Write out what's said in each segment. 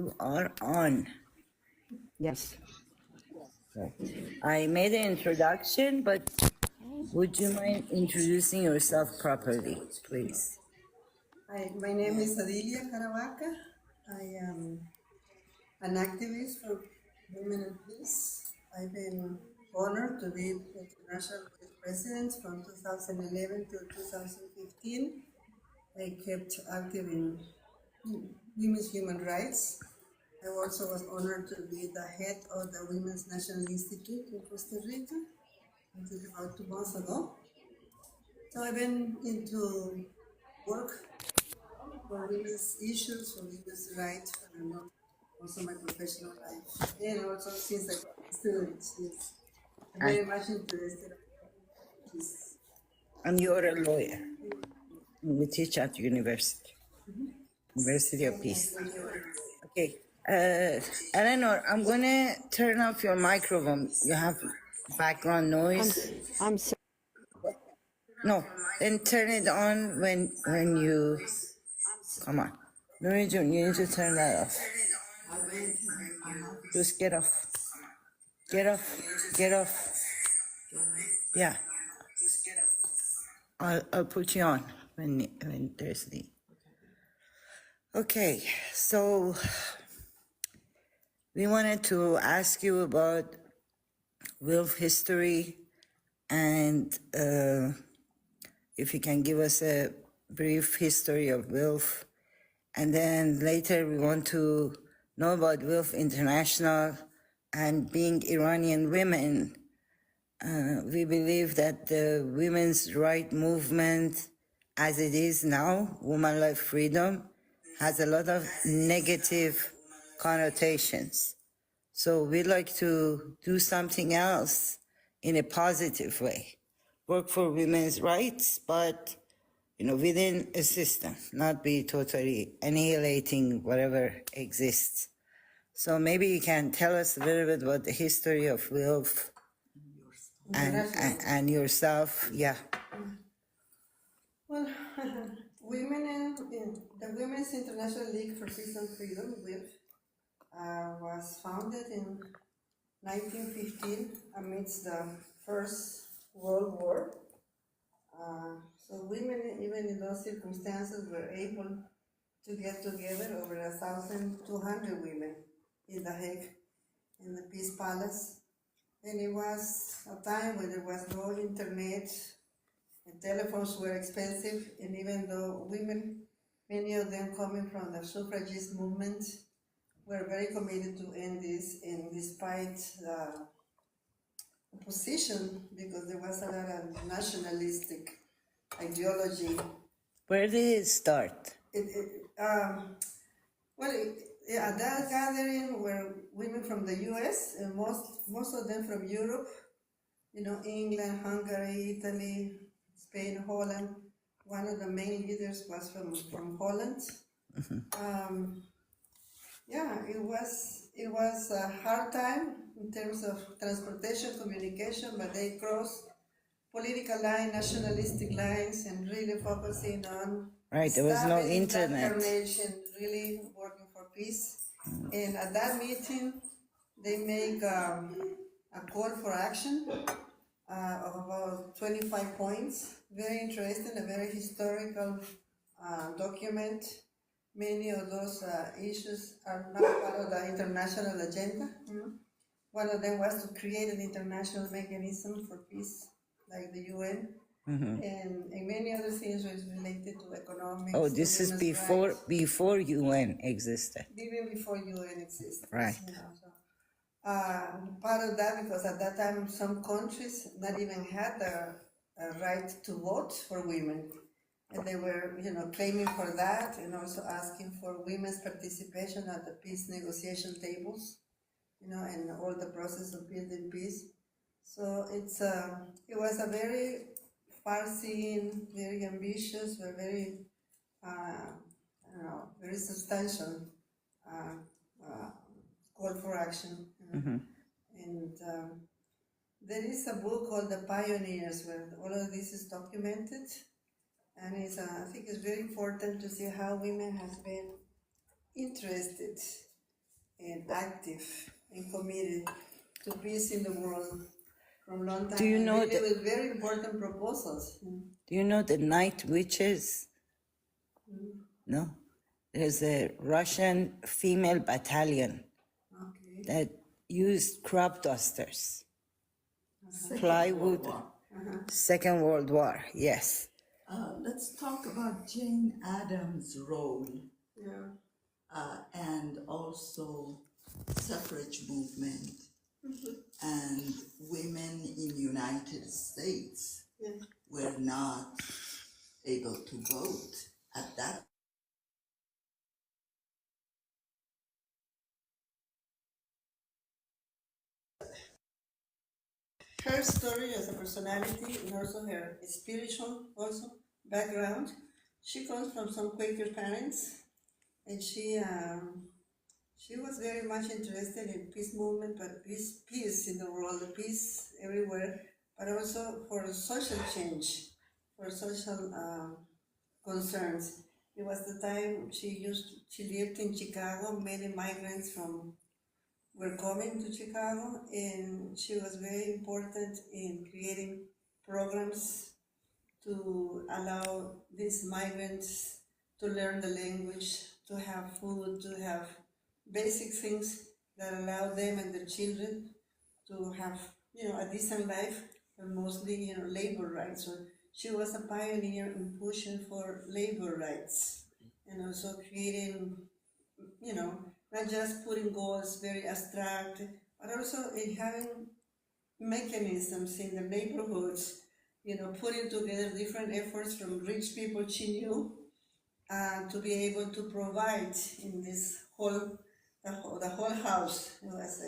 You are on. Yes. I made an introduction, but would you mind introducing yourself properly, please? Hi, my name is Adilia Caravaca. I am an activist for women and peace. I've been honored to be International Vice President from 2011 to 2015. I kept active in women's human rights. I also was honored to be the head of the Women's National Institute in Costa Rica until about 2 months ago. So I've been into work for women's issues, for women's rights, and also my professional life. And also since I got student, yes, I'm very much interested in peace. And you're a lawyer. You teach at university. University of Peace. Okay. Eleanor, I'm going to turn off your microphone. You have background noise. I'm sorry. No, then turn it on when you... Come on. No, you need to turn that off. Just get off. Get off. Get off. Yeah. I'll put you on when there's need. Okay, so we wanted to ask you about WILPF history and if you can give us a brief history of WILPF. And then later we want to know about WILPF International and being Iranian women. We believe that the women's right movement as it is now, woman life freedom, has a lot of negative connotations. So we'd like to do something else in a positive way. Work for women's rights, but within a system, not be totally annihilating whatever exists. So maybe you can tell us a little bit about the history of WILPF and yourself, yeah. Well, the Women's International League for Peace and Freedom, WILPF, was founded in 1915 amidst the First World War. So women, even in those circumstances, were able to get together over 1,200 women in The Hague, in the Peace Palace. And it was a time when there was no internet, and telephones were expensive, and even though women, many of them coming from the suffragist movement, were very committed to end this, and despite the opposition, because there was a lot of nationalistic ideology. Where did it start? At that gathering were women from the U.S. and most of them from Europe, England, Hungary, Italy, Spain, Holland. One of the main leaders was from Holland. Mm-hmm. It was a hard time in terms of transportation, communication, but they crossed political lines, nationalistic lines, and really focusing on right. There was no internet. Nation, really working for peace. And at that meeting, they make a call for action of about 25 points. Very interesting, a very historical document. Many of those issues are not part of the international agenda. Mm-hmm. One of them was to create an international mechanism for peace, like the UN. Mm-hmm. And many other things was related to economics. Oh, this is before UN existed. Even before UN existed. Right. Part of that, because at that time some countries not even had the right to vote for women. And they were, claiming for that, and also asking for women's participation at the peace negotiation tables, and all the process of building peace. So it was a very far-seeing, very ambitious, but very, very substantial call for action. Mm-hmm. And there is a book called The Pioneers, where all of this is documented. And I think it's very important to see how women have been interested active and committed to peace in the world from long time. Do you know really with very important proposals. Do you know the night witches? No? There's a Russian female battalion Okay. that used crop dusters, plywood. Second World War, yes. Let's talk about Jane Addams' role and also suffrage movement and women in the United States were not able to vote at that. Her story as a personality and also her spiritual background. She comes from some Quaker parents, and she was very much interested in peace movement, but peace in the world, the peace everywhere, but also for social change, for social concerns. It was the time she lived in Chicago. Many migrants were coming to Chicago, and she was very important in creating programs to allow these migrants to learn the language, to have food, to have basic things that allow them and their children to have, a decent life, but mostly, labor rights. So she was a pioneer in pushing for labor rights and also creating, not just putting goals very abstract, but also in having mechanisms in the neighborhoods, putting together different efforts from rich people she knew to be able to provide in this the whole house was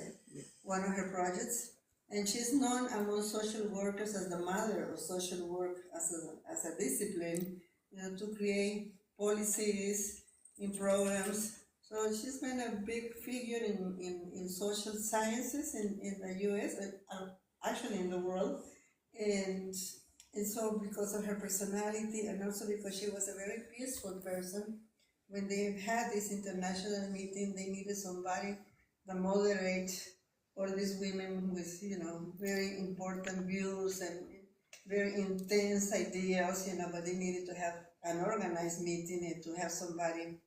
one of her projects. And she's known among social workers as the mother of social work as a discipline, to create policies in programs. So she's been a big figure in social sciences in the US, actually in the world. And so because of her personality and also because she was a very peaceful person, when they had this international meeting, they needed somebody to moderate all these women with, very important views and very intense ideas, but they needed to have an organized meeting and to have somebody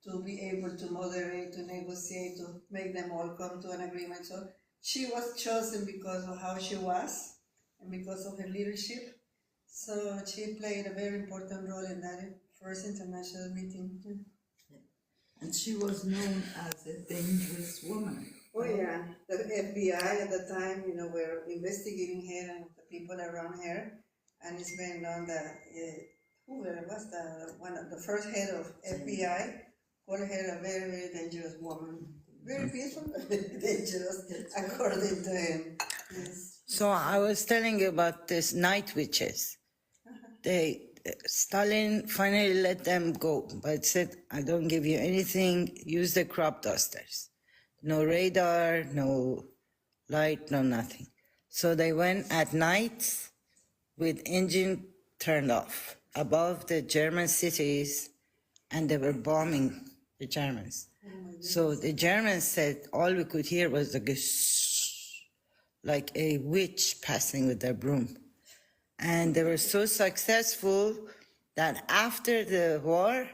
to be able to moderate, to negotiate, to make them all come to an agreement. So she was chosen because of how she was and because of her leadership. So she played a very important role in that first international meeting. And she was known as a dangerous woman. Oh yeah, the FBI at the time, were investigating her and the people around her, and it's been known that Hoover was the first head of FBI, called her a very, very dangerous woman. Very peaceful, but very dangerous, according to him. Yes. So I was telling you about this night witches. Stalin finally let them go, but said, I don't give you anything, use the crop dusters. No radar, no light, no nothing. So they went at night with engine turned off above the German cities, and they were bombing the Germans. So the Germans said all we could hear was like a witch passing with their broom. And they were so successful that after the war,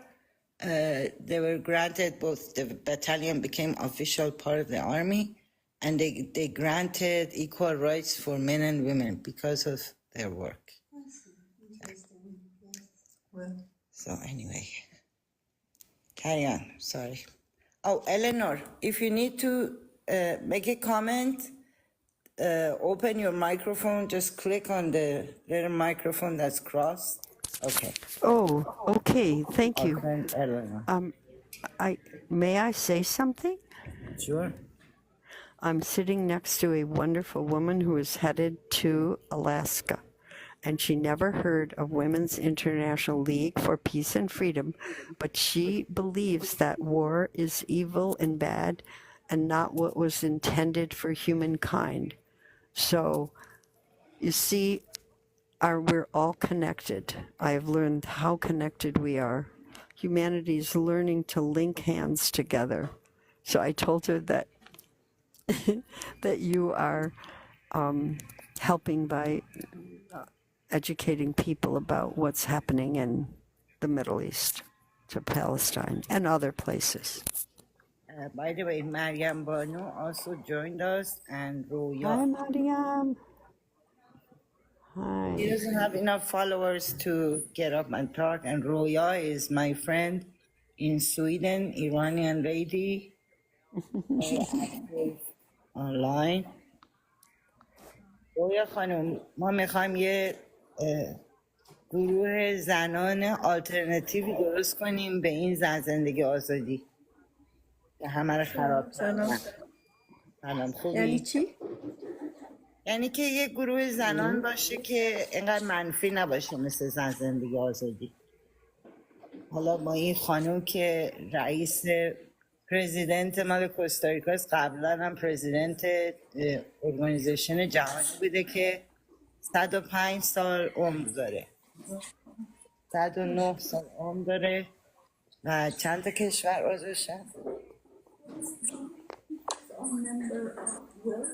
they were granted, both the battalion became official part of the army, and they granted equal rights for men and women because of their work. Interesting. Yes. Well, So anyway, carry on, sorry. Oh, Eleanor, if you need to make a comment, open your microphone, just click on the little microphone that's crossed. Okay. Oh, okay. Thank you. Okay, Eleanor. May I say something? Sure. I'm sitting next to a wonderful woman who is headed to Alaska, and she never heard of Women's International League for Peace and Freedom, but she believes that war is evil and bad and not what was intended for humankind. So, you see, we're all connected. I've learned how connected we are. Humanity is learning to link hands together. So I told her that that you are helping by educating people about what's happening in the Middle East, to Palestine and other places. By the way, Mariam Banu also joined us, and Hi, Roya. Mariam. He Hi. doesn't have enough followers to get up and talk, and Roya is my friend in Sweden, Iranian lady, very active online. رویا خانم، ما میخوایم یه گروه زنان آلترنتیوی درست کنیم به این زن زندگی آزادی که همه رو خراب کردن. سلام، خوبی؟ یعنی چی؟ یعنی که یه گروه زنان باشه که اینقدر منفی نباشه مثل زن زندگی آزادی. حالا با این خانم که رئیس پرزیدنت مال کوستاریکاست، قبلا هم پرزیدنت ارگانیزیشن جهانی بوده که 105 سال عمر داره، 109 سال عمر داره و چند تا کشور عضو شد؟ Member of WILPF.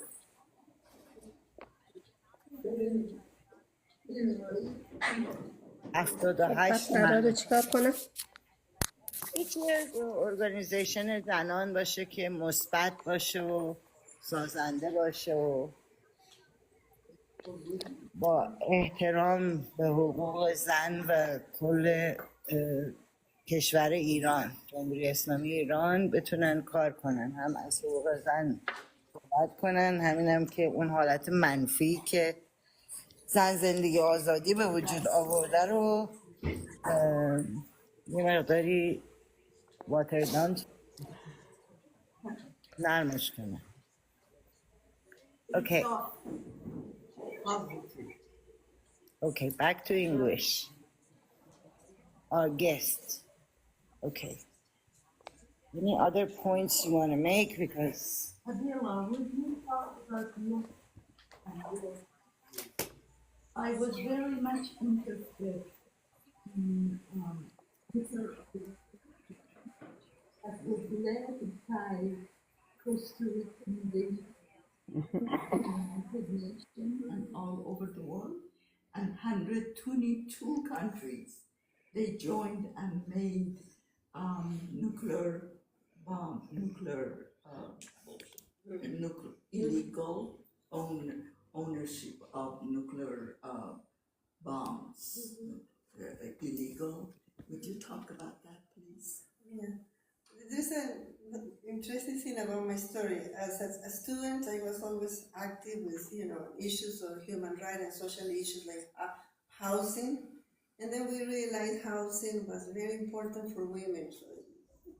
78 قراره چیکار کنم؟ یکی ارگانیزیشن زنان باشه که مثبت باشه و سازنده باشه و با احترام به حقوق زن و کل کشور ایران، جمهوری اسلامی ایران، بتونن کار کنن، هم از حقوق زن صحبت کنن، همینم که اون حالت منفی که زن زندگی آزادی به وجود آورده رو یه مقداری واتردان نرمش کنن. Okay, back to English. Our guest. Okay. Any other points you want to make? Because Adila, would you talk about you? I was very much interested in that was led by Costa Rica United Nations and all over the world, and 122 countries. They joined and made illegal ownership of nuclear bombs. Illegal. Would you talk about that, please? Yeah. There's an interesting thing about my story. As a student, I was always active with, issues of human rights and social issues like housing. And then we realized housing was very important for women. So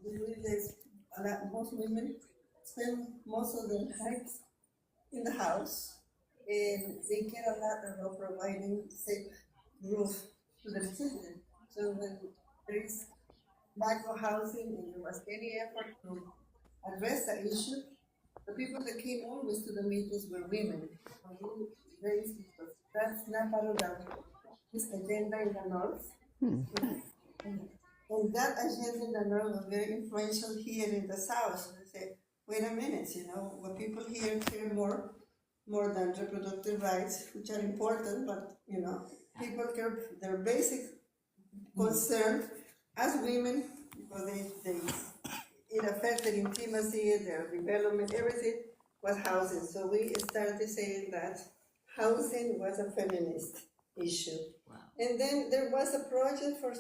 we realized most women spend most of their lives in the house, and they care a lot about providing safe roof to their children. So when there is lack of housing and there was any effort to address that issue, the people that came always to the meetings were women. That's not part of this agenda in the North. And that agenda in the North was very influential here in the South. So they say, wait a minute, what people here care more than reproductive rights, which are important, but people care their basic concern as women, because it affected intimacy, their development, everything was housing. So we started saying that housing was a feminist issue. Wow. And then there was a project for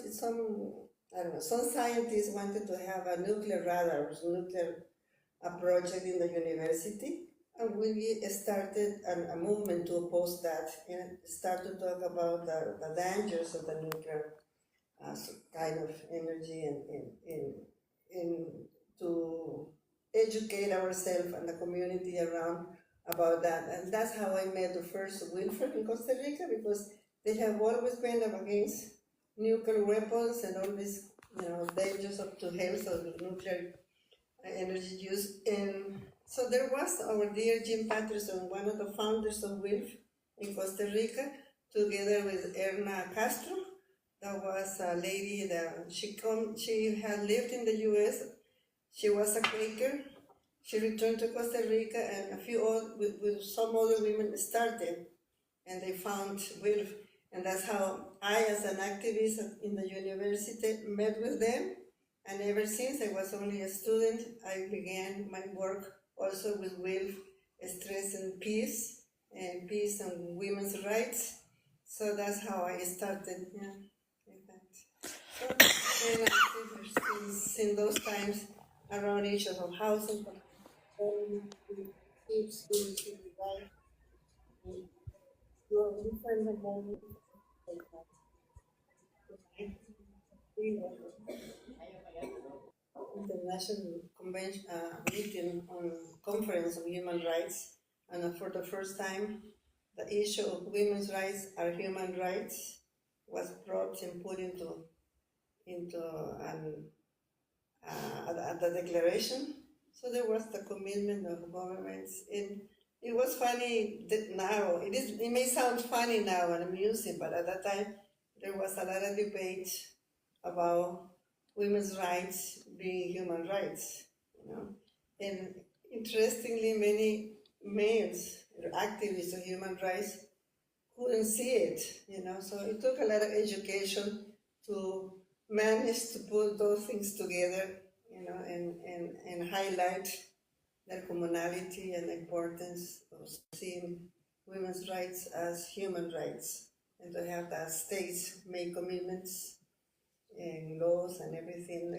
some scientists wanted to have a nuclear radar, a project in the university. And we started a movement to oppose that and start to talk about the dangers of the nuclear kind of energy and to educate ourselves and the community around about that. And that's how I met the first WILPF in Costa Rica, because they have always been up against nuclear weapons and all these dangers to health of nuclear energy use. And so there was our dear Jim Patterson, one of the founders of WILPF in Costa Rica, together with Erna Castro. That was a lady that she had lived in the U.S. She was a Quaker. she returned to Costa Rica, and with some other women started, and they found WILPF, and that's how I, as an activist in the university, met with them. And ever since I was only a student, I began my work also with WILPF, stress and peace and women's rights. So that's how I started, yeah, like that. So I've been active since those times around issues of housing, kids, human rights, different moments like that. International convention meeting on conference on human rights, and for the first time, the issue of women's rights are human rights was brought and put into the declaration. So there was the commitment of governments, and it was funny that now it may sound funny now and amusing, but at that time there was a lot of debate about women's rights being human rights, And interestingly, many males or activists of human rights couldn't see it, So it took a lot of education to manage to put those things together, and highlight their commonality and the importance of seeing women's rights as human rights, and to have that states make commitments and laws and everything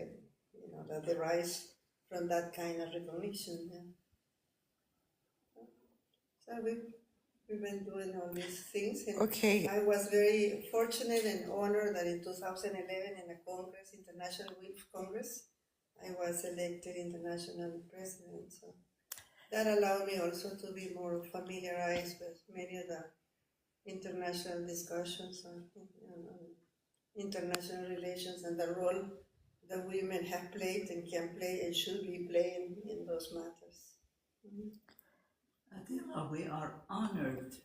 that derives from that kind of recognition. Yeah. So we've been doing all these things. And Okay. I was very fortunate and honored that in 2011 in the Congress, International WILPF Congress, I was elected international president. So that allowed me also to be more familiarized with many of the international discussions on international relations and the role that women have played and can play and should be playing in those matters. Adila, we are honored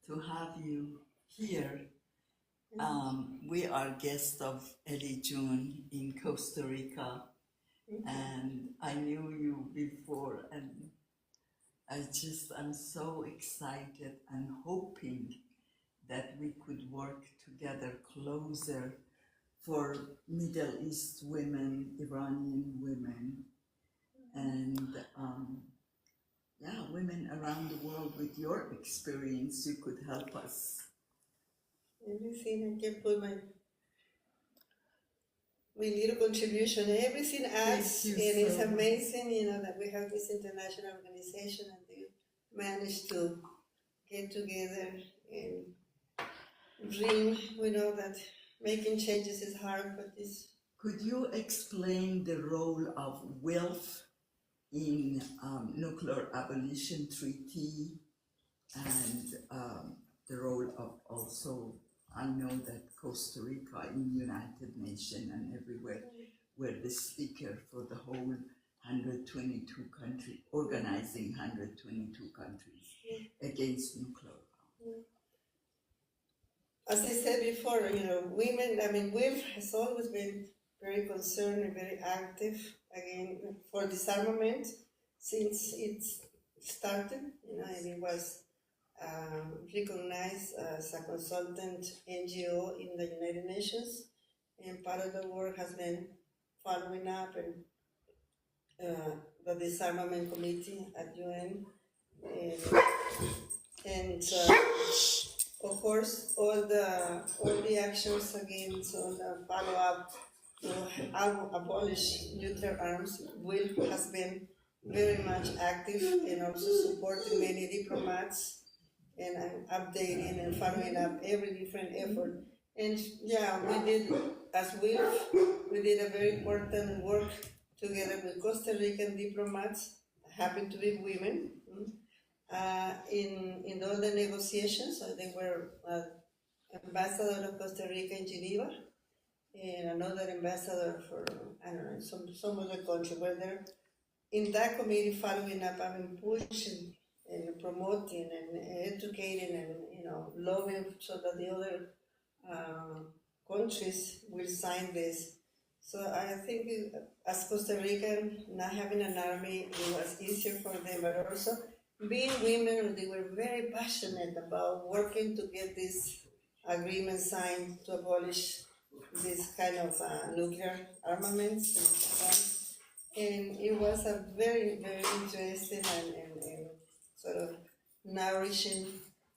to have you here. We are guests of Ellie June in Costa Rica, and I knew you before, and I'm so excited and hoping that we could work together closer for Middle East women, Iranian women, and women around the world. With your experience, you could help us. Everything I can put my little contribution. Everything adds, and it's amazing, that we have this international organization and they managed to get together and dream. We know that making changes is hard, but it's. Could you explain the role of WILPF in nuclear abolition treaty, and the role of also, I know that Costa Rica in United Nations and everywhere were the speaker for the whole 122 countries, organizing 122 countries against nuclear power. As I said before, women, WILPF has always been very concerned and very active, again, for disarmament since it started, and it was recognized as a consultant NGO in the United Nations, and part of the work has been following up and the disarmament committee at UN, and of course all the actions against all the follow-up to abolish nuclear arms. WILPF has been very much active and also supporting many diplomats and updating and following up every different effort. And we did, as WILPF, we did a very important work together with Costa Rican diplomats, happen to be women, in all the negotiations. So they were ambassador of Costa Rica in Geneva, and another ambassador for, I don't know, some other country, where they're in that committee following up and pushing and promoting and educating and lobbying so that the other countries will sign this So I think as Costa Rican, not having an army, it was easier for them, but also being women, they were very passionate about working to get this agreement signed to abolish this kind of nuclear armaments. And it was a very, very interesting and sort of nourishing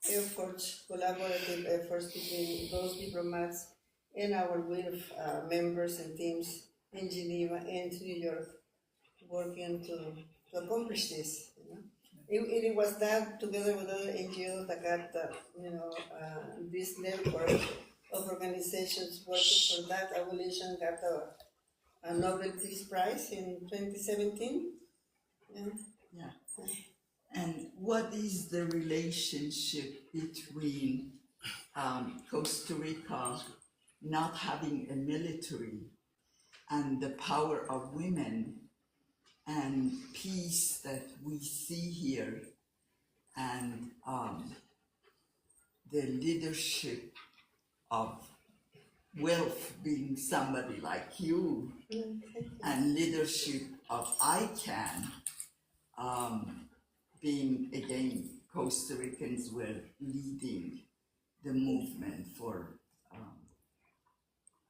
efforts, collaborative efforts between those diplomats and our WILPF members and teams in Geneva and New York working to accomplish this. It was that together with other NGOs that got this network of organizations working for that abolition got a Nobel Peace Prize in 2017. Yeah. Yeah. And what is the relationship between Costa Rica not having a military and the power of women and peace that we see here, and the leadership of WILPF being somebody like you, and leadership of ICANN being, again, Costa Ricans were leading the movement for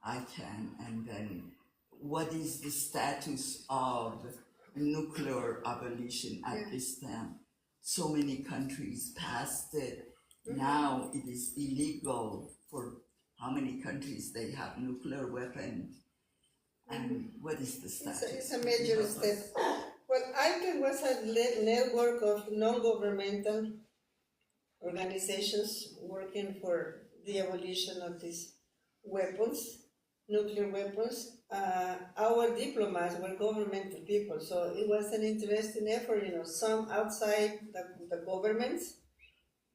ICANN, and then what is the status of nuclear abolition at this time? So many countries passed it. Now it is illegal for how many countries they have nuclear weapons. And what is the status? It's a major step. Well, ICANN was a network of non-governmental organizations working for the abolition of these weapons, nuclear weapons. Our diplomats were governmental people, so it was an interesting effort, some outside the governments,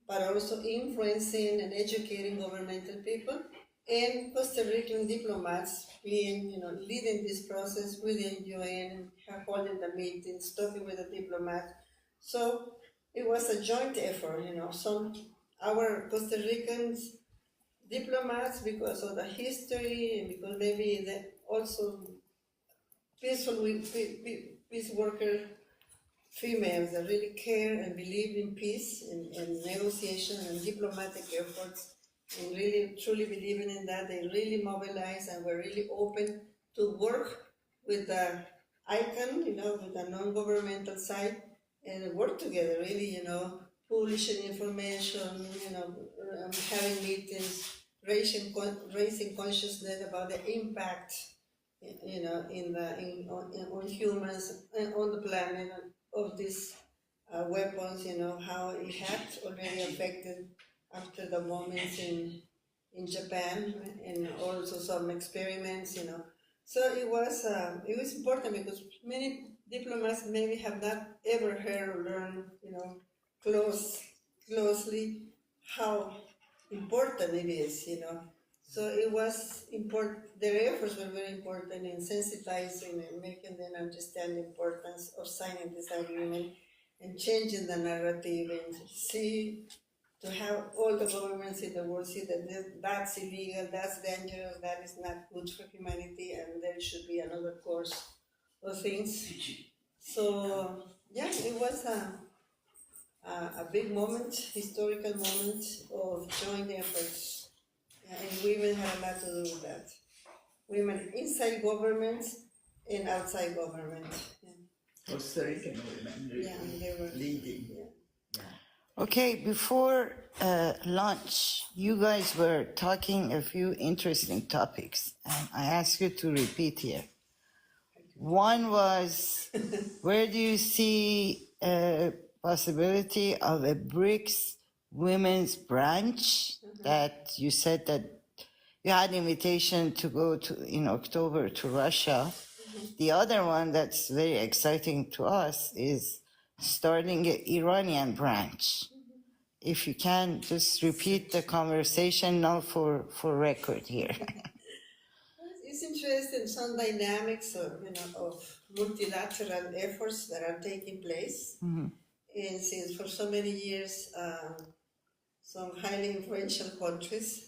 but also influencing and educating governmental people, and Costa Rican diplomats being, leading this process with the UN, holding the meetings, talking with the diplomats. So it was a joint effort, our Costa Ricans diplomats, because of the history and because maybe also peace worker females that really care and believe in peace and negotiation and diplomatic efforts, and really truly believing in that, they really mobilized and were really open to work with the ICANN, with the non-governmental side, and work together, really, publishing information, having meetings, raising consciousness about the impact, on humans and on the planet of these weapons, how it had already affected after the moments in Japan, and also some experiments, So it was important because many diplomats maybe have not ever heard or learned, closely how important it is, So it was important, their efforts were very important in sensitizing and making them understand the importance of signing this agreement and changing the narrative and to have all the governments in the world see that that's illegal, that's dangerous, that is not good for humanity, and there should be another course of things. So, it was a big moment, historical moment of joint efforts. And women had a lot to do with that. Women inside government and outside government. Costa Rican women they were leading. Okay, before lunch, you guys were talking a few interesting topics, and I ask you to repeat here. One was, where do you see a possibility of a BRICS women's branch? That you said that you had invitation to go to in October to Russia. The other one that's very exciting to us is starting an Iranian branch. If you can, just repeat the conversation now for record here. It's interesting, some dynamics of multilateral efforts that are taking place. And since for so many years, some highly influential countries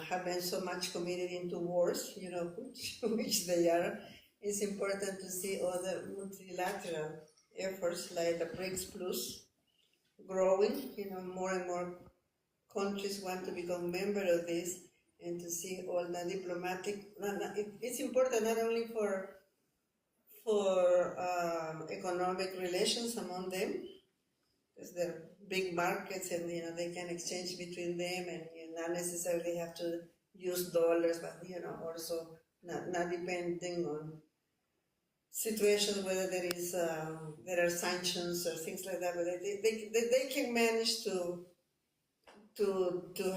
have been so much committed into wars, which they are. It's important to see other multilateral efforts like the BRICS Plus growing. More and more countries want to become member of this, and to see all the diplomatic. It's important not only for economic relations among them, because they're big markets and they can exchange between them, and you not necessarily have to use dollars, but also not depending on situations whether there are sanctions or things like that, but they can manage to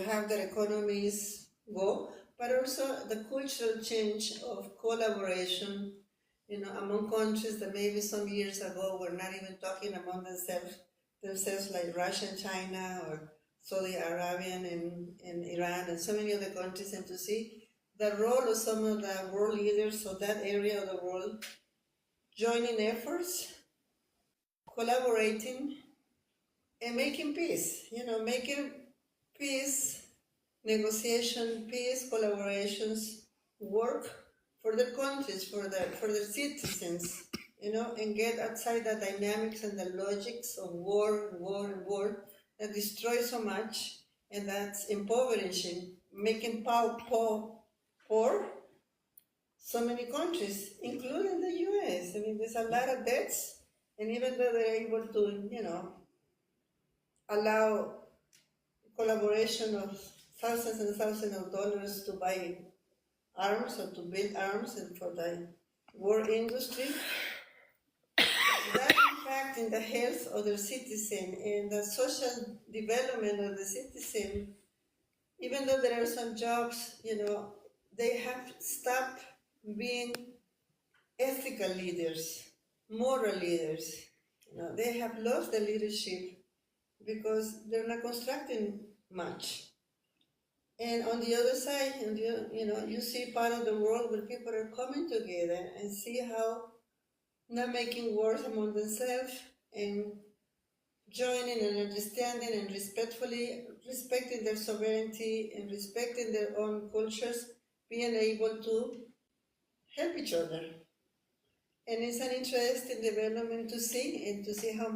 have their economies go, but also the cultural change of collaboration, among countries that maybe some years ago were not even talking among themselves like Russia and China or Saudi Arabia and Iran and so many other countries, and to see the role of some of the world leaders of that area of the world joining efforts, collaborating, and making peace, making peace, negotiation, peace, collaborations work for their countries, for their citizens, and get outside the dynamics and the logics of war that destroy so much, and that's impoverishing, making poor so many countries, including the US. I mean, there's a lot of debts, and even though they're able to, allow collaboration of thousands and thousands of dollars to buy arms or to build arms and for the war industry, that impact in the health of the citizen and the social development of the citizen, even though there are some jobs, they have stopped being ethical leaders, moral leaders. They have lost the leadership because they're not constructing much. And on the other side, you see part of the world where people are coming together and see how not making wars among themselves and joining and understanding and respectfully respecting their sovereignty and respecting their own cultures, being able to help each other. And it's an interesting development to see, and to see how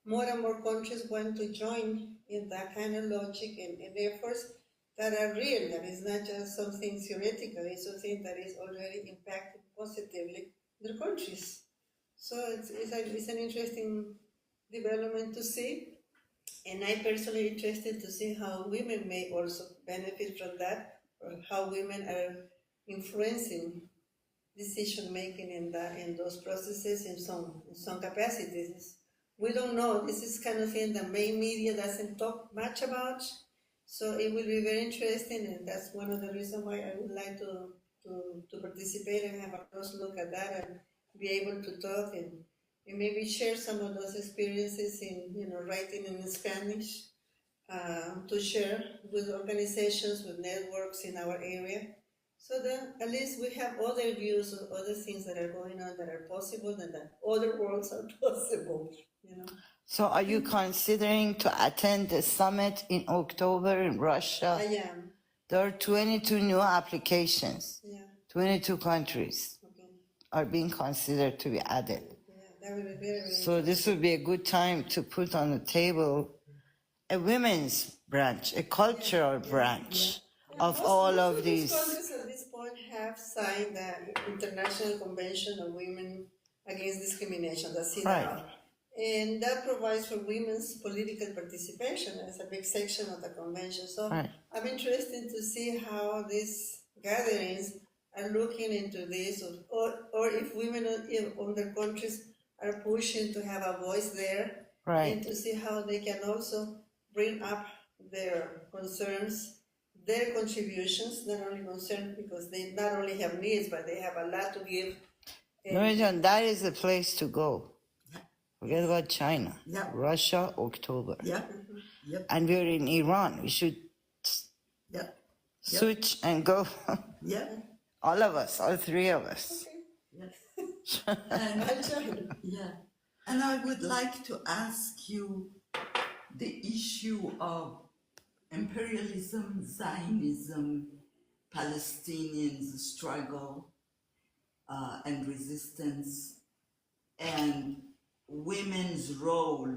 more and more countries want to join in that kind of logic and efforts that are real, that is not just something theoretical, it's something that is already impacting positively their countries. So it's an interesting development to see, and I personally interested to see how women may also benefit from that, or how women are influencing decision making in those processes in some capacities. We don't know. This is kind of thing the main media doesn't talk much about. So it will be very interesting, and that's one of the reasons why I would like to participate and have a close look at that and be able to talk and maybe share some of those experiences in writing in Spanish, to share with organizations, with networks in our area. So then at least we have other views of other things that are going on that are possible and that other worlds are possible, So are you considering to attend the summit in October in Russia? I am. There are 22 new applications. Yeah. 22 countries are being considered to be added. Yeah, that would be very So this would be a good time to put on the table a women's branch, a cultural branch of all of these. Countries at this point have signed the International Convention of Women Against Discrimination, the CEDAW. Right. And that provides for women's political participation as a big section of the convention. So Right. I'm interested to see how these gatherings are looking into this, or if women in other countries are pushing to have a voice there, Right. and to see how they can also bring up their concerns, their contributions, not only concerns because they not only have needs, but they have a lot to give. Norwegian, that is the place to go. Forget about China. Yeah. Russia, October. Yeah. Yep. And we're in Iran. We should Yeah. switch and go. Yeah. All of us, all three of us. Yes. I'll join. Yeah. And I would like to ask you the issue of imperialism, Zionism, Palestinians' struggle and resistance, and women's role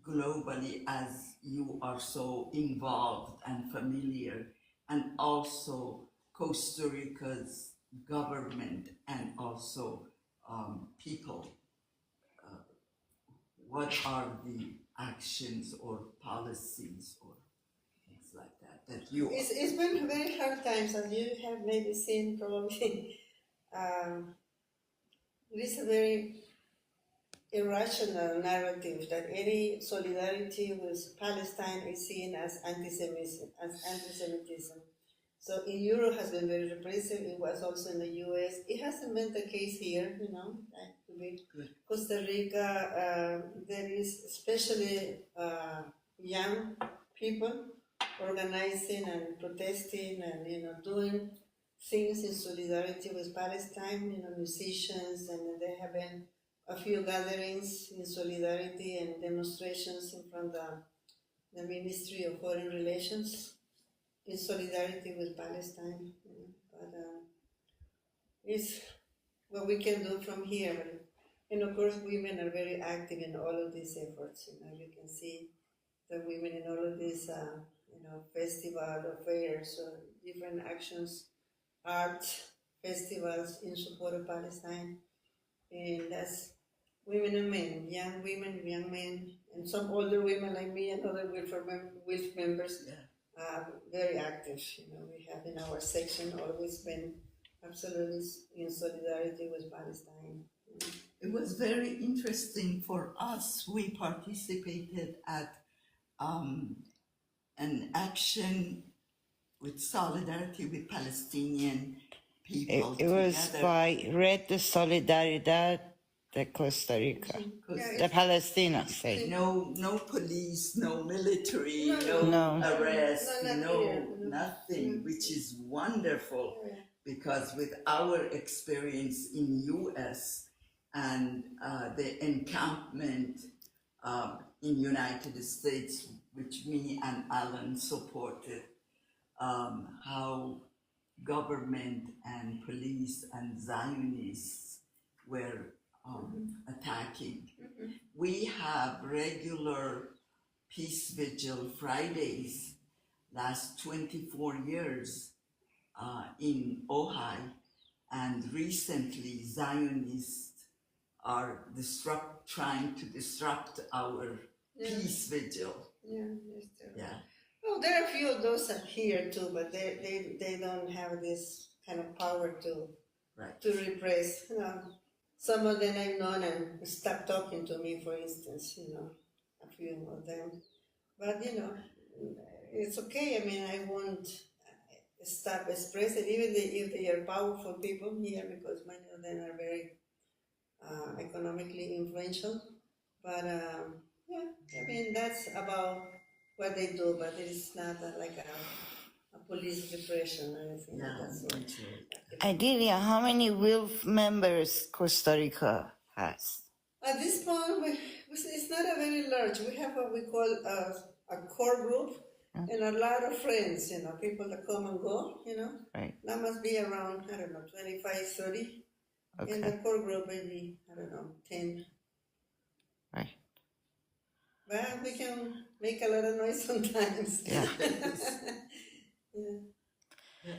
globally, as you are so involved and familiar, and also Costa Rica's government and also people. What are the actions or policies or things like that that you? It's been very hard times, as you have maybe seen probably. It is a very irrational narrative that any solidarity with Palestine is seen as anti-Semitism. So in Europe has been very repressive. It was also in the U.S. It hasn't been the case here, Costa Rica, there is especially young people organizing and protesting and doing things in solidarity with Palestine. Musicians, and there have been a few gatherings in solidarity and demonstrations in front of the Ministry of Foreign Relations in solidarity with Palestine. But it's what we can do from here. And of course, women are very active in all of these efforts. You can see the women in all of these, festival or fairs or different actions, art festivals in support of Palestine. And that's women and men, young women, young men, and some older women like me and other WILPF members. Yeah. Very active. We have in our section always been absolutely in solidarity with Palestine. It was very interesting for us. We participated at an action with solidarity with Palestinian people. It was together. by Red de Solidaridad de Costa Rica. The Palestinos say. No police, no military, No. arrest, No, nothing, which is wonderful, because with our experience in U.S. and the encampment in United States, which me and Alan supported, how government and police and Zionists were attacking. We have regular peace vigil Fridays last 24 years in Ojai, and recently Zionists are trying to disrupt our peace vigil. Yeah. Well, there are a few of those here too, but they don't have this kind of power to repress. Some of them I've known and stopped talking to me, for instance, a few of them. But, it's okay. I mean, I won't stop expressing, even if they are powerful people here, because many of them are very economically influential. But, I mean, that's about what they do, but it is not like a police repression or anything like that. Adilia, how many WILPF members Costa Rica has? At this point, it's not a very large. We have what we call a core group and a lot of friends, people that come and go, Right. That must be around, 25, 30. Okay. And the core group maybe, 10. Right. Well, we can make a lot of noise sometimes. Yeah. Yeah.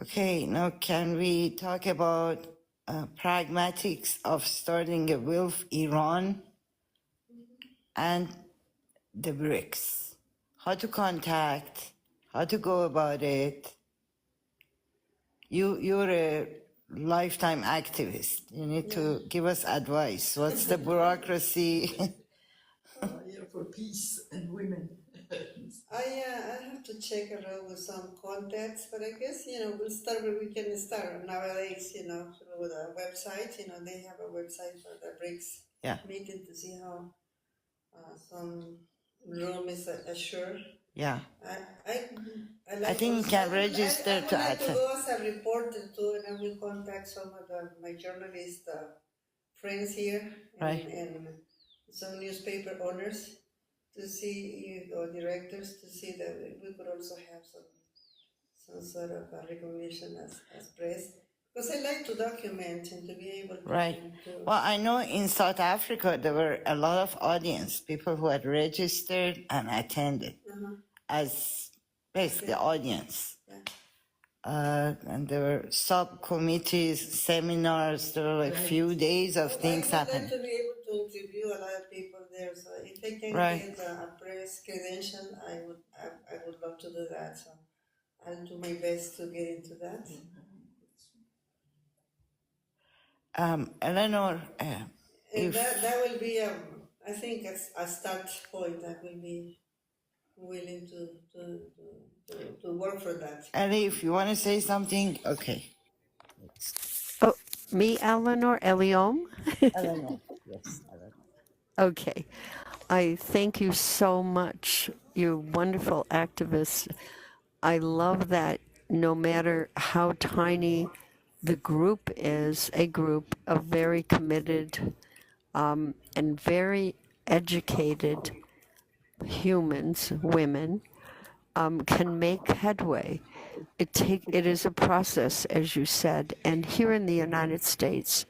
Okay, now can we talk about pragmatics of starting a WILPF Iran and the BRICS? How to contact, how to go about it. You're a lifetime activist. You need to give us advice. What's the bureaucracy? For peace and women. I have to check around with some contacts, but I guess, we'll start where we can start. Nowadays, through the website, they have a website for the BRICS meeting to see how some room is assured. Yeah. I think you can register I would to like to attend. go as a reporter too, and I will contact some of my journalist friends here Right. and some newspaper owners to see, or directors to see that we could also have some sort of recognition as press. Because I like to document and to be able to. Right. Well, I know in South Africa there were a lot of audience, people who had registered and attended as basically audience. And there were subcommittees, seminars, there were like few days of things happening. I would like to be able to interview a lot of people there, so if I can get a press credential, I would love to do that, so I'll do my best to get into that. Eleanor, And if that will be, I think, a start point. I will be willing to work for that. Ellie, if you want to say something, okay. Oh, me, Eleanor Eliom? Eleanor, yes, Eleanor. Okay. I thank you so much, you wonderful activist. I love that no matter how tiny the group is, a group of very committed and very educated humans, women, can make headway. It is a process, as you said, and here in the United States,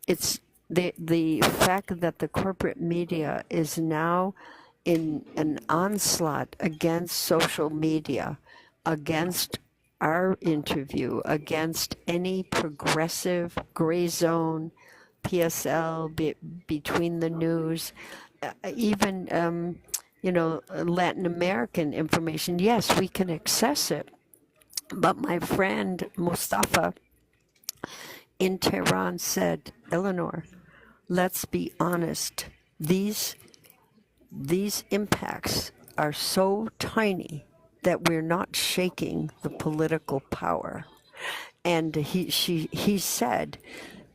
it's the fact that the corporate media is now in an onslaught against social media, against our interview, against any progressive gray zone, PSL, between the news, even Latin American information. Yes, we can access it. But my friend Mustafa in Tehran said, Eleanor, let's be honest, these impacts are so tiny that we're not shaking the political power. And he said,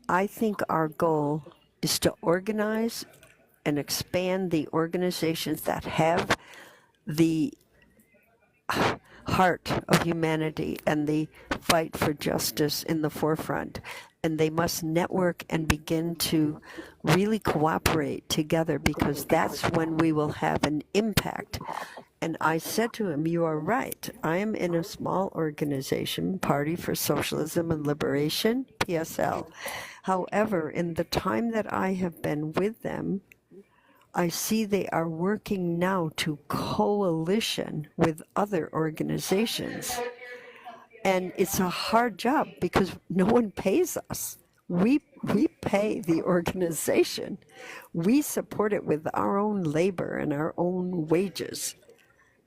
I think our goal is to organize and expand the organizations that have the heart of humanity and the fight for justice in the forefront. And they must network and begin to really cooperate together, because that's when we will have an impact. And I said to him, you are right. I am in a small organization, Party for Socialism and Liberation, PSL. However, in the time that I have been with them, I see they are working now to coalition with other organizations. And it's a hard job because no one pays us. We pay the organization. We support it with our own labor and our own wages.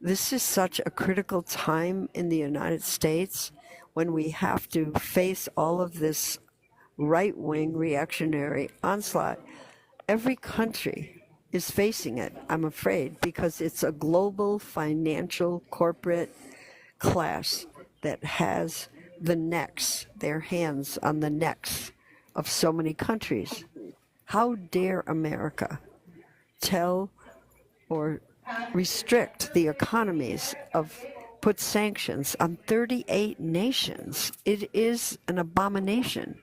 This is such a critical time in the United States when we have to face all of this right-wing reactionary onslaught. Every country is facing it, I'm afraid, because it's a global financial corporate class that has the necks, their hands on the necks of so many countries. How dare America tell or restrict the economies of, put sanctions on 38 nations? It is an abomination.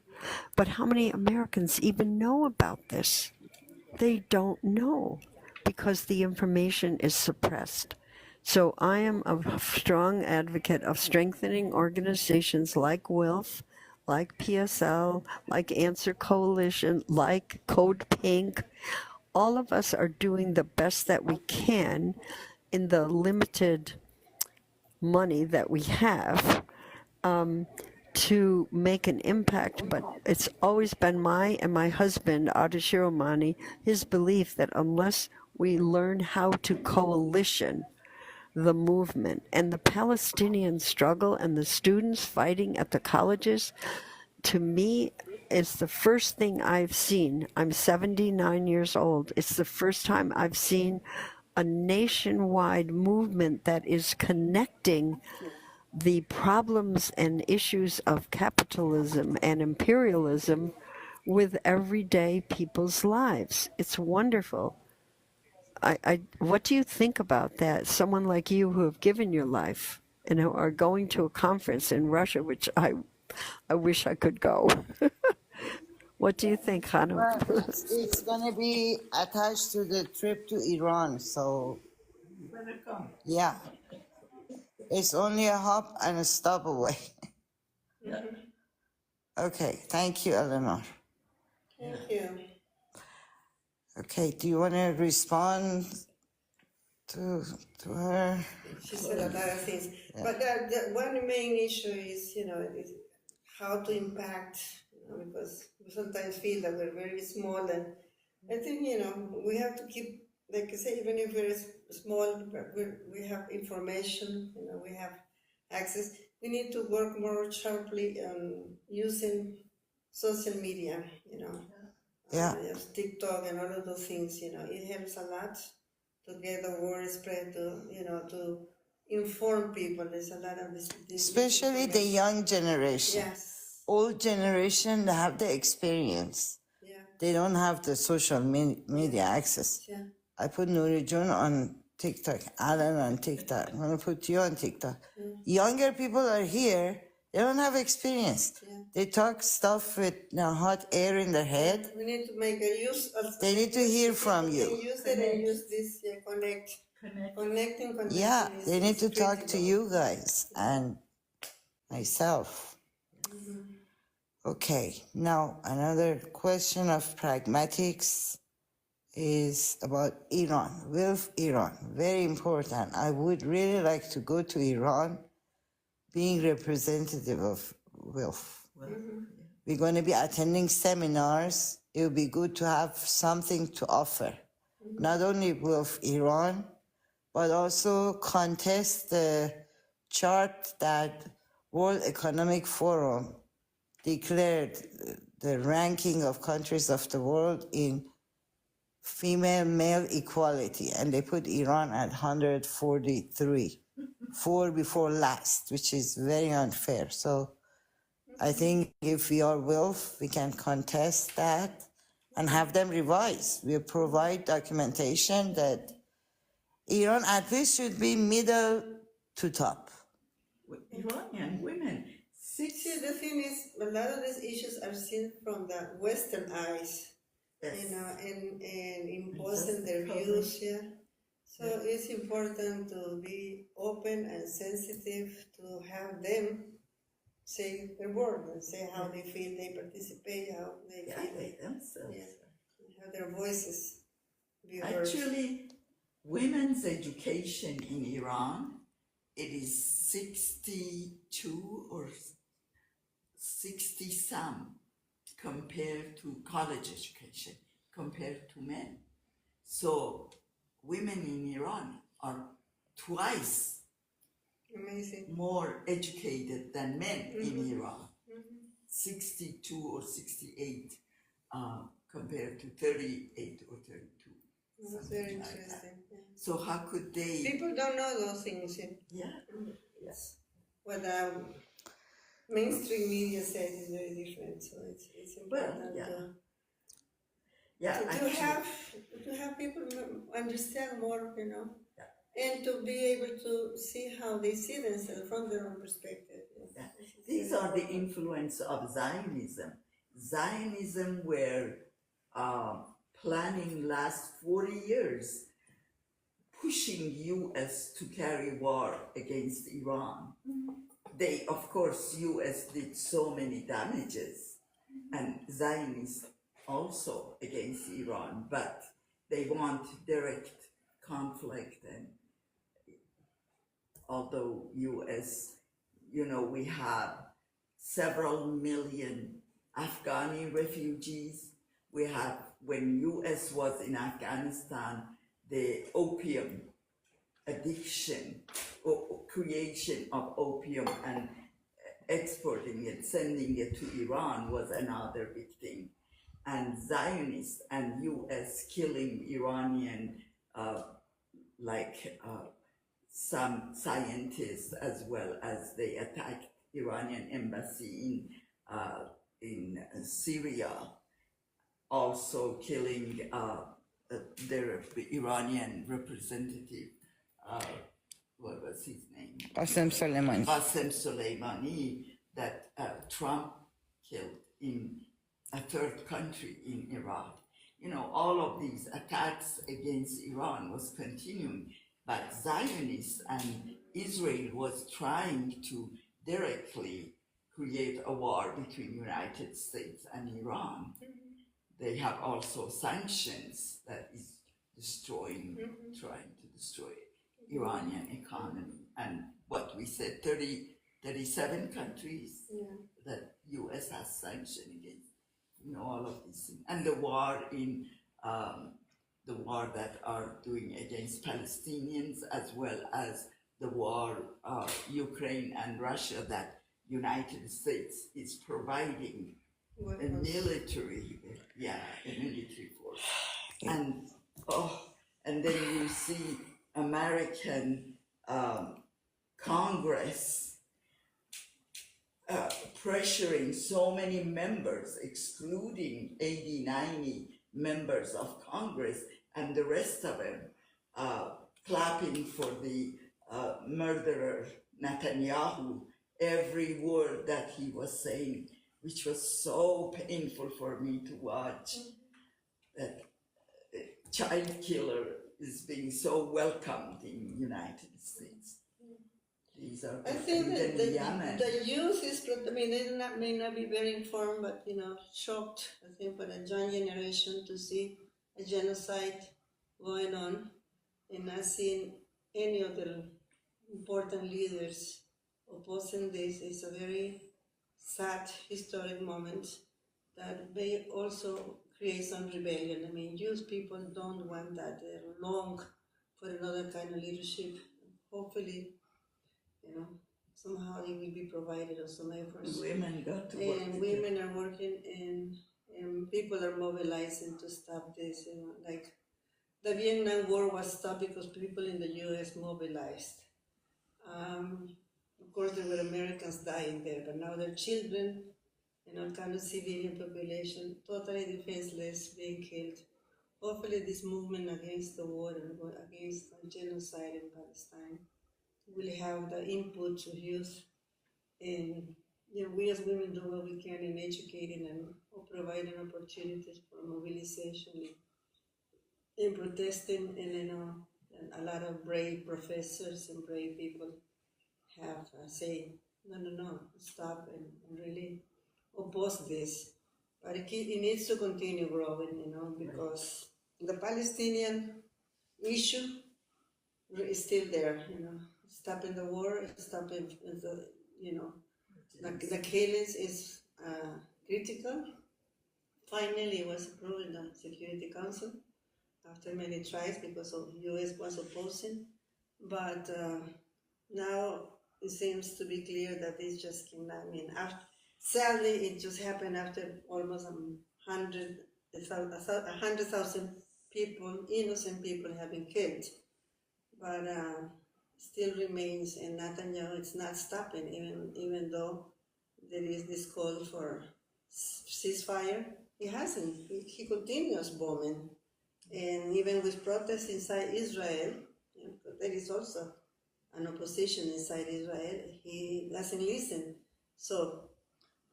But how many Americans even know about this? They don't know because the information is suppressed. So I am a strong advocate of strengthening organizations like WILPF, like PSL, like Answer Coalition, like Code Pink. All of us are doing the best that we can in the limited money that we have to make an impact. But it's always been my and my husband, Ardeshir Omani, his belief that unless we learn how to coalition the movement and the Palestinian struggle and the students fighting at the colleges, to me, it's the first thing I've seen. I'm 79 years old. It's the first time I've seen a nationwide movement that is connecting the problems and issues of capitalism and imperialism with everyday people's lives. It's wonderful. What do you think about that? Someone like you who have given your life and who are going to a conference in Russia, which I wish I could go. What do you think, Hanum? Well, it's going to be attached to the trip to Iran, so better come. Yeah. It's only a hop and a stop away. Yeah. Okay, thank you, Eleanor. Thank you. Okay, do you want to respond to her? She said a lot of things, but the one main issue is, is how to impact, because we sometimes feel that we're very small, and I think, we have to keep, like I say, even if we're small, but we have information, we have access. We need to work more sharply on using social media, Yeah. just TikTok and all of those things, it helps a lot to get the word spread, to inform people. There's a lot of this Especially the young generation. Yes. Old generation, they have the experience. Yeah. They don't have the social media access. Yeah. I put Nuri Jun on TikTok, Alan on TikTok. I'm going to put you on TikTok. Younger people are here. They don't have experience. Yeah. They talk stuff with hot air in their head. We need to make a use of. They need to hear from you. Use it and use this. Connecting. Yeah, they need to talk to critical. you guys and myself. Okay, now another question of pragmatics is about Iran. WILPF Iran, very important. I would really like to go to Iran being representative of WILPF. We're going to be attending seminars. It would be good to have something to offer. Not only WILPF Iran, but also contest the chart that World Economic Forum declared the ranking of countries of the world in female-male equality, and they put Iran at 143, 4 before last, which is very unfair. So I think if we are WILPF, we can contest that and have them revise. We provide documentation that Iran at least should be middle to top. Iranian women. See, the thing is, a lot of these issues are seen from the Western eyes, and imposing their views, So it's important to be open and sensitive to have them say their word and say how they feel they participate, how they feel they themselves. have their voices be heard. Actually, women's education in Iran, it is 62 or 60 some compared to college education, compared to men. So women in Iran are twice more educated than men in Iran. 62 or 68 compared to 38 or 32. That's very interesting. So how could they? People don't know those things. Yeah. Yes. What mainstream media says is very different. So it's important to have people understand more, and to be able to see how they see themselves from their own perspective. Yeah. These are the influence of Zionism. Zionism were planning last 40 years, pushing U.S. to carry war against Iran. They, of course, U.S. did so many damages, and Zionists also against Iran, but they want direct conflict. And although U.S., we have several million Afghani refugees. We have, when U.S. was in Afghanistan, the opium addiction, or creation of opium and exporting it, sending it to Iran was another big thing. And Zionists and U.S. killing Iranian, some scientists, as well as they attacked Iranian embassy in Syria, also killing their Iranian representative, what was his name? Qasem Soleimani. Qasem Soleimani, that Trump killed in a third country in Iraq. All of these attacks against Iran was continuing. But Zionists and Israel was trying to directly create a war between United States and Iran. They have also sanctions that is destroying, trying to destroy Iranian economy. And what we said, 37 countries that U.S. has sanctioned against, all of these things. And the war that are doing against Palestinians, as well as the war, Ukraine and Russia, that United States is providing a military force. And then you see American Congress pressuring so many members, excluding 80, 90 members of Congress, and the rest of them clapping for the murderer Netanyahu, every word that he was saying, which was so painful for me to watch, that child killer is being so welcomed in the United States. These are I think that the youth is, I mean, they may not be very informed, but, shocked, I think, for the young generation to see a genocide going on and not seeing any of the important leaders opposing this. Is a very sad historic moment that may also create some rebellion. I mean, youth people don't want that. They long for another kind of leadership. Hopefully, somehow it will be provided or some efforts. Women got to work. And women are working, and people are mobilizing to stop this. Like the Vietnam War was stopped because people in the U.S. mobilized. Of course, there were Americans dying there, but now their children, kind of civilian population, totally defenseless, being killed. Hopefully, this movement against the war and against genocide in Palestine will have the input to youth, and we as women do what we can in educating and providing opportunities for mobilization in protesting, and a lot of brave professors and brave people have say no, stop and really oppose this. But it needs to continue growing, because the Palestinian issue is still there, stopping the war, stopping the killings is critical. Finally, it was approved in the Security Council after many tries because of U.S. was opposing. But now it seems to be clear that this just cannot mean. Sadly, it just happened after almost 100,000 people, innocent people, have been killed. But still remains, and Netanyahu is not stopping, even though there is this call for ceasefire. He hasn't. He continues bombing, and even with protests inside Israel, there is also an opposition inside Israel. He doesn't listen. So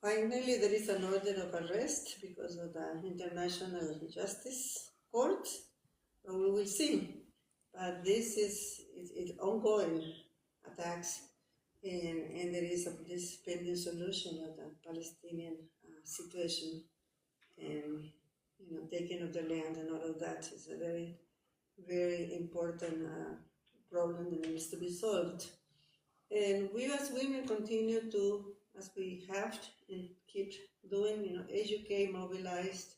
finally, there is an order of arrest because of the International Justice Court. And we will see. But this is ongoing attacks, and there is this pending solution of the Palestinian situation, and taking of the land and all of that is a very, very important problem that needs to be solved. And we as women continue to, as we have and keep doing, educate, mobilize,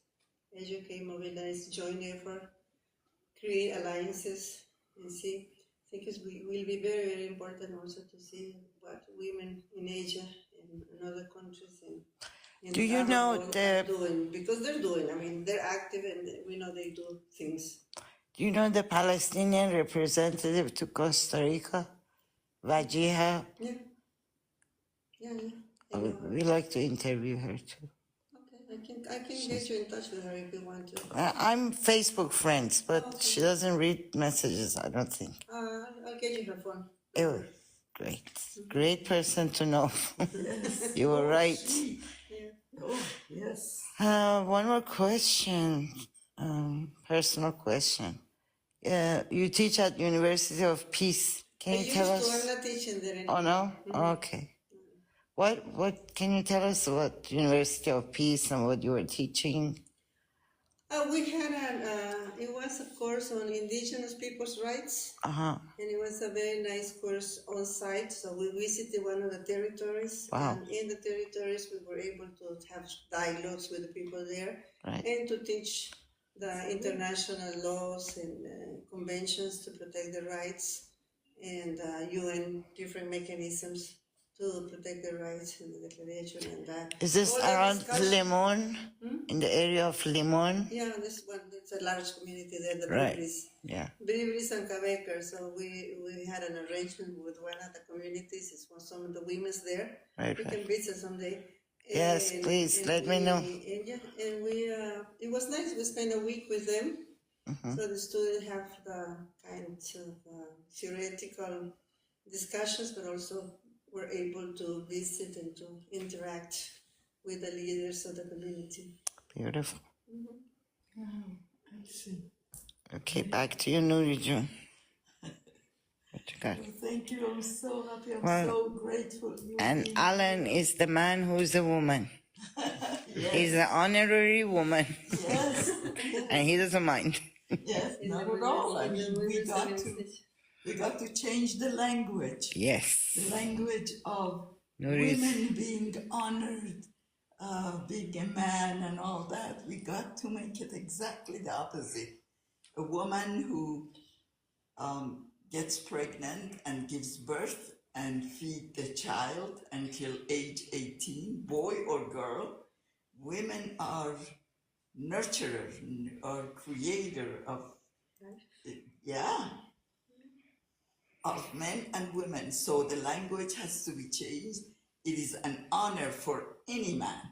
joint effort, create alliances, and see. I think it will be very, very important also to see what women in Asia and other countries and Do you know are doing, because they're doing. I mean, they're active, and we know they do things. Do you know the Palestinian representative to Costa Rica, Wajiha? Yeah. We'd like to interview her too. Okay, I can get you in touch with her if you want to. I'm Facebook friends, but she doesn't read messages, I don't think. I'll get you her phone. Oh, great. Great person to know. You were right. Oh, yes. One more question, personal question. You teach at University of Peace. Can you tell us? I'm not teaching there anymore. Oh no? Okay. What can you tell us about University of Peace and what you were teaching? We had it was a course on indigenous people's rights, Uh-huh. and it was a very nice course on site. So we visited one of the territories, Wow. and in the territories we were able to have dialogues with the people there, Right. and to teach the international laws and conventions to protect the rights, and UN different mechanisms to protect the rights in the declaration and that. Is this All the around discussion- Limon? In the area of Limon? Yeah, this one, it's a large community there, the Right. Bribris. Yeah. Bribris and Quebecers. So we had an arrangement with one of the communities. It's for some of the women's there. Right, We right. can visit someday. Yes, please, let me know. And we, it was nice. We spent a week with them. So the students have the kind of theoretical discussions, but also were able to visit and to interact with the leaders of the community. Beautiful. I see. Okay, back to you, Nurijun. What you got? Well, thank you. I'm so happy. I'm Well, so grateful. You And came. Alan is the man who's a woman. He's an honorary woman, Yes. and he doesn't mind. Yes, not at all. I mean, we got to change the language. Yes. The language of Notice. women being honored, being a man and all that. We got to make it exactly the opposite. A woman who gets pregnant and gives birth and feed the child until age 18, boy or girl. Women are nurturer or creator of, of men and women. So the language has to be changed. It is an honor for any man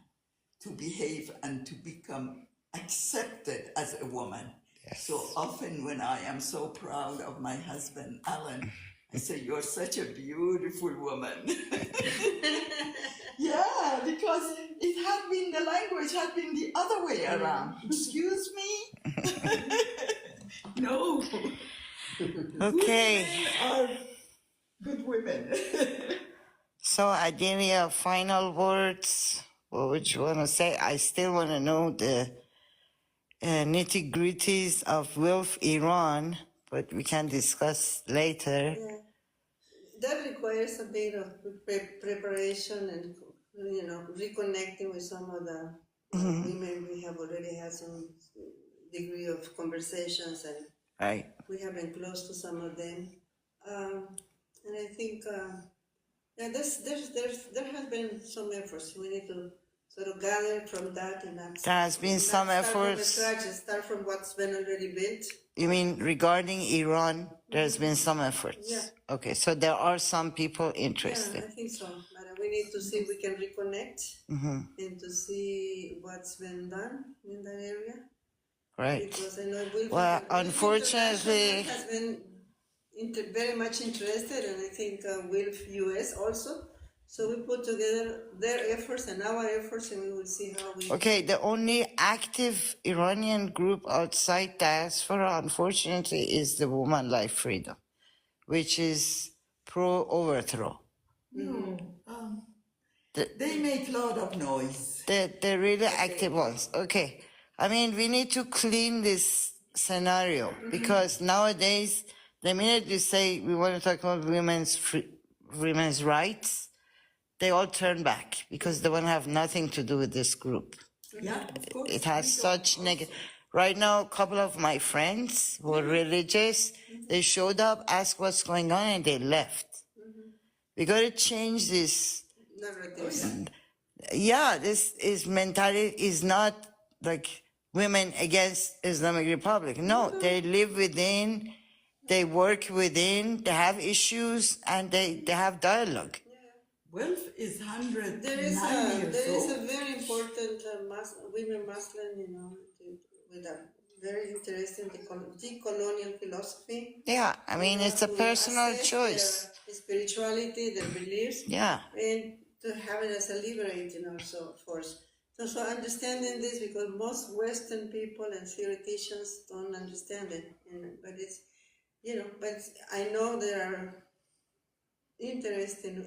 to behave and to become accepted as a woman. Yes. So often when I am so proud of my husband, Alan, I say, you're such a beautiful woman. Yeah, because it had been, the language had been the other way around. Excuse me? No. Okay. Women are good women. So, Adilia, final words. What would you want to say? I still want to know the nitty-gritties of WILPF Iran, but we can discuss later. Yeah. That requires a bit of preparation and, reconnecting with some of the women. We have already had some degree of conversations, and Right. we have been close to some of them. And I think, there has been some efforts. We need to sort of gather from that and not There has been some efforts. Start from what's been already built. You mean regarding Iran, there's been some efforts? Yeah. Okay, so there are some people Yeah, interested. I think so. But we need to see if we can reconnect and to see what's been done in that area. Right. Because I know WILPF Well, unfortunately, has been very much interested, and I think WILPF US also. So we put together their efforts and our efforts, and we will see how we... okay, the only active Iranian group outside diaspora, unfortunately, is the Woman Life Freedom, which is pro-overthrow. No. They make a lot of noise. The really active ones. Okay. I mean, we need to clean this scenario because nowadays, the minute you say we want to talk about women's rights, they all turn back because they want to have nothing to do with this group. Yeah, of course. It has such negative. Right now, a couple of my friends who are religious, they showed up, asked what's going on, and they left. We got to change this. narratives. Yeah, this is mentality is not like women against Islamic Republic. No, they live within, they work within, they have issues, and they have dialogue. WILPF is 109 There years is old. a very important women Muslim, with a very interesting decolonial philosophy. Yeah, I mean, it's a To personal assess choice. Their spirituality, their beliefs, Yeah. and to have it as a liberating also force. So understanding this, because most Western people and theoreticians don't understand it, but it's, but I know there are interesting,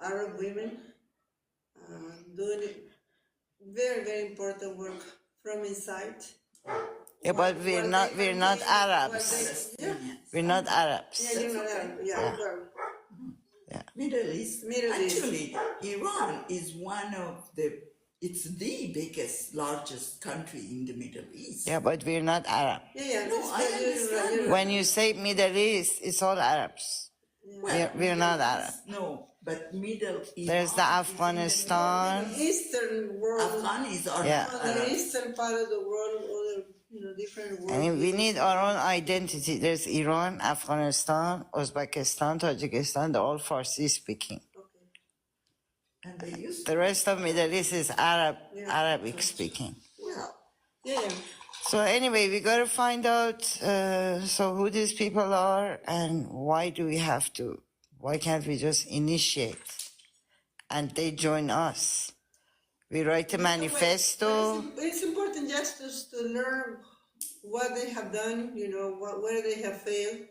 Arab women doing very, very important work from inside. Yeah, but we're not Arabs. We're not Arabs. Yeah, you're not Arab. Yeah, well, Middle East. Actually, Iran is it's the biggest, largest country in the Middle East. Yeah, but we're not Arab. Yeah, No, I understand. When you say Middle East, it's all Arabs. Well, We're not Arab. No, but Middle East. There's the Afghanistan. Eastern world. Afghanis are Yeah. not The Arabs. eastern part of the world, other different world. I mean, we need our own identity. There's Iran, Afghanistan, Uzbekistan, Tajikistan. They're all Farsi speaking. Okay. And they used The rest of Middle East is Arabic speaking. Well, yeah. So anyway, we got to find out so who these people are and why can't we just initiate and they join us? We write a manifesto. It's important just to learn what they have done, where they have failed,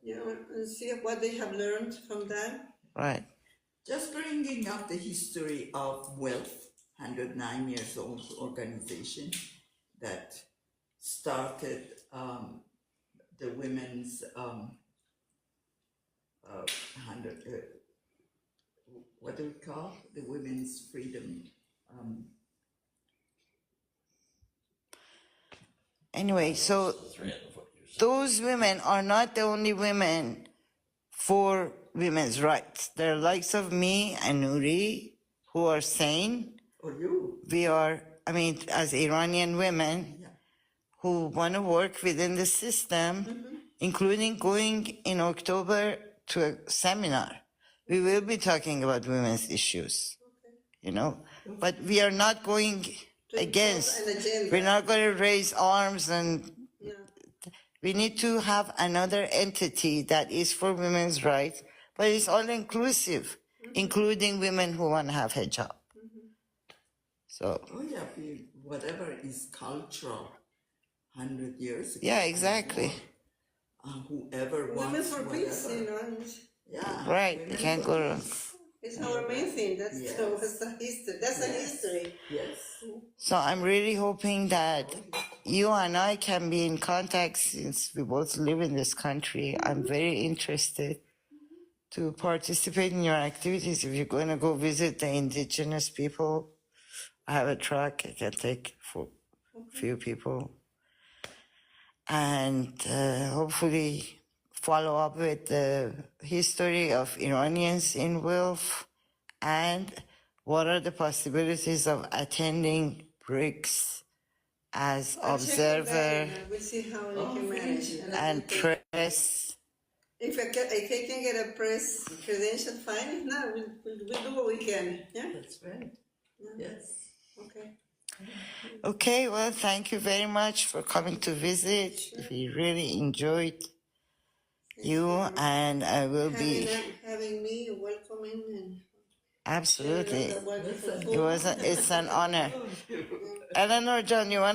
and see what they have learned from that. Right. just bringing up the history of WILPF, 109 years old organization that started the women's what do we call the women's freedom? Anyway, so those women are not the only women for women's rights. There are likes of me and Nuri who are saying Or you? we are, as Iranian women who want to work within the system, including going in October to a seminar. We will be talking about women's issues, but we are not going against, we're not going to raise arms and we need to have another entity that is for women's rights, but it's all inclusive, including women who want to have hijab. So. Oh yeah, whatever is cultural, 100 years ago. Yeah, exactly. Whoever wants Women for peace, Yeah. Right, you can't go wrong. It's our main thing. That's Yes. the history. That's the history. Yes. So I'm really hoping that you and I can be in contact since we both live in this country. I'm very interested to participate in your activities. If you're going to go visit the indigenous people, I have a truck I can take for a few people. And hopefully follow up with the history of Iranians in WILPF and what are the possibilities of attending BRICS as observer We'll see how we can manage. and press. If I can get a press credential, fine. If not, we'll do what we can. Yeah? That's right. Yes. Okay. Okay, well, thank you very much for coming to visit. We really enjoyed you, and I will be having me, welcoming, and absolutely. the wonderful It's an honor. Eleanor, John, you want